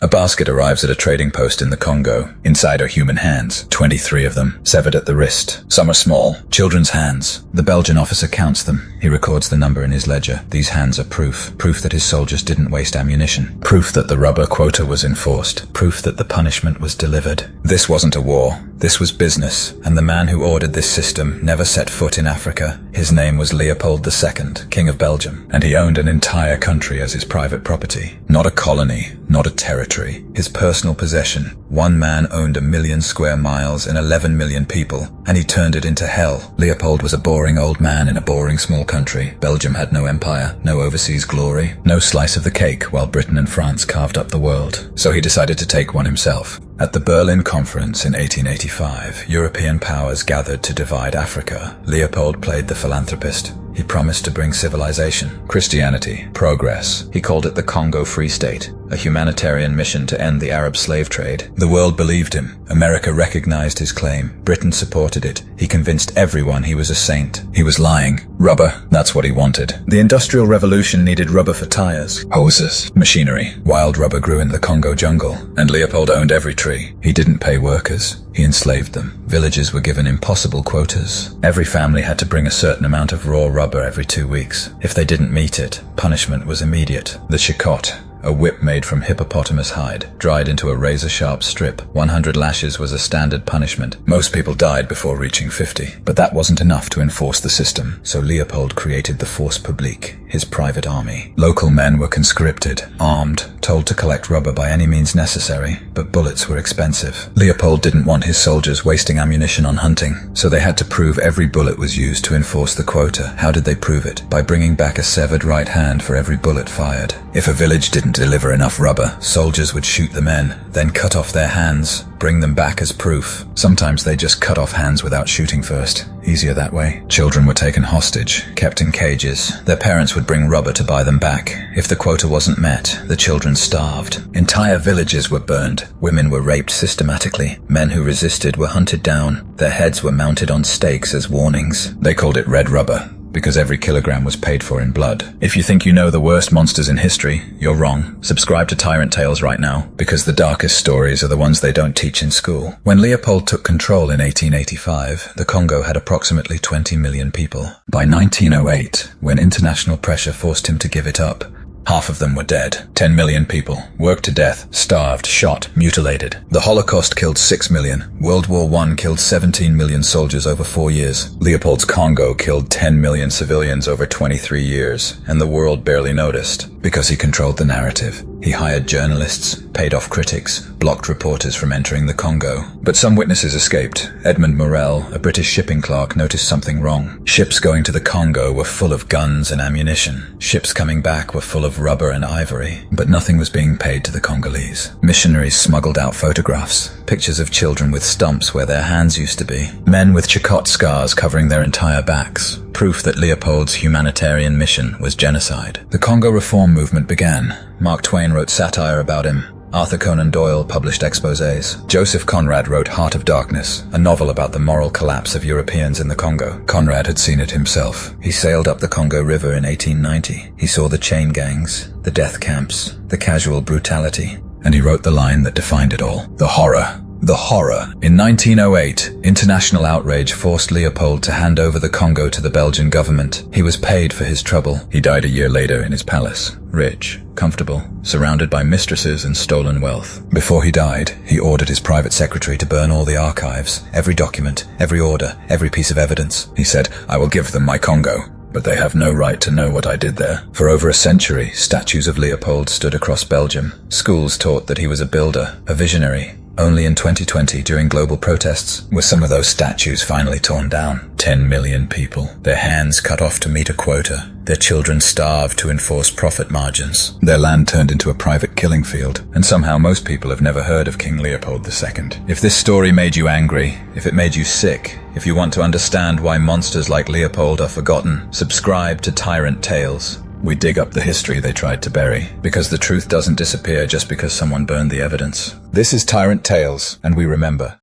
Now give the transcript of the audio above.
A basket arrives at a trading post in the Congo. Inside are human hands, 23 of them, severed at the wrist. Some are small, children's hands. The Belgian officer counts them. He records the number in his ledger. These hands are proof that his soldiers didn't waste ammunition. Proof that the rubber quota was enforced. Proof that the punishment was delivered. This wasn't a war. This was business, and the man who ordered this system never set foot in Africa. His name was Leopold II, King of Belgium, and he owned an entire country as his private property. Not a colony, not a territory. His personal possession. One man owned 1 million square miles and 11 million people, and he turned it into hell. Leopold was a boring old man in a boring small country. Belgium had no empire, no overseas glory, no slice of the cake, while Britain and France carved up the world. So he decided to take one himself. At the Berlin Conference in 1885, European powers gathered to divide Africa. Leopold played the philanthropist. He promised to bring civilization, Christianity, progress. He called it the Congo Free State, a humanitarian mission to end the Arab slave trade. The world believed him. America recognized his claim. Britain supported it. He convinced everyone he was a saint. He was lying. Rubber, that's what he wanted. The Industrial Revolution needed rubber for tires, hoses, machinery. Wild rubber grew in the Congo jungle, and Leopold owned every tree. He didn't pay workers. He enslaved them. Villages were given impossible quotas. Every family had to bring a certain amount of raw rubber every 2 weeks. If they didn't meet it, punishment was immediate. The chicotte, a whip made from hippopotamus hide, dried into a razor-sharp strip. 100 lashes was a standard punishment. Most people died before reaching 50. But that wasn't enough to enforce the system, so Leopold created the Force Publique, his private army. Local men were conscripted, armed, told to collect rubber by any means necessary, but bullets were expensive. Leopold didn't want his soldiers wasting ammunition on hunting, so they had to prove every bullet was used to enforce the quota. How did they prove it? By bringing back a severed right hand for every bullet fired. If a village didn't deliver enough rubber, soldiers would shoot the men, then cut off their hands, bring them back as proof. Sometimes they just cut off hands without shooting first. Easier that way. Children were taken hostage, kept in cages. Their parents would bring rubber to buy them back. If the quota wasn't met, the children starved. Entire villages were burned. Women were raped systematically. Men who resisted were hunted down. Their heads were mounted on stakes as warnings. They called it red rubber, because every kilogram was paid for in blood. If you think you know the worst monsters in history, you're wrong. Subscribe to Tyrant Tales right now, because the darkest stories are the ones they don't teach in school. When Leopold took control in 1885, the Congo had approximately 20 million people. By 1908, when international pressure forced him to give it up, half of them were dead. 10 million people, worked to death, starved, shot, mutilated. The Holocaust killed 6 million. World War I killed 17 million soldiers over 4 years. Leopold's Congo killed 10 million civilians over 23 years, and the world barely noticed, because he controlled the narrative. He hired journalists, paid off critics, blocked reporters from entering the Congo. But some witnesses escaped. Edmund Morel, a British shipping clerk, noticed something wrong. Ships going to the Congo were full of guns and ammunition. Ships coming back were full of rubber and ivory, but nothing was being paid to the Congolese. Missionaries smuggled out photographs, pictures of children with stumps where their hands used to be, men with chicotte scars covering their entire backs. Proof that Leopold's humanitarian mission was genocide. The Congo reform movement began. Mark Twain wrote satire about him. Arthur Conan Doyle published exposés. Joseph Conrad wrote Heart of Darkness, a novel about the moral collapse of Europeans in the Congo. Conrad had seen it himself. He sailed up the Congo River in 1890. He saw the chain gangs, the death camps, the casual brutality, and he wrote the line that defined it all. The horror. The horror. In 1908, international outrage forced Leopold to hand over the Congo to the Belgian government. He was paid for his trouble. He died a year later in his palace. Rich, comfortable, surrounded by mistresses and stolen wealth. Before he died, he ordered his private secretary to burn all the archives, every document, every order, every piece of evidence. He said, "I will give them my Congo, but they have no right to know what I did there." For over a century, statues of Leopold stood across Belgium. Schools taught that he was a builder, a visionary. Only in 2020, during global protests, were some of those statues finally torn down. 10 million people, their hands cut off to meet a quota, their children starved to enforce profit margins, their land turned into a private killing field, and somehow most people have never heard of King Leopold II. If this story made you angry, if it made you sick, if you want to understand why monsters like Leopold are forgotten, subscribe to Tyrant Tales. We dig up the history they tried to bury, because the truth doesn't disappear just because someone burned the evidence. This is Tyrant Tales, and we remember.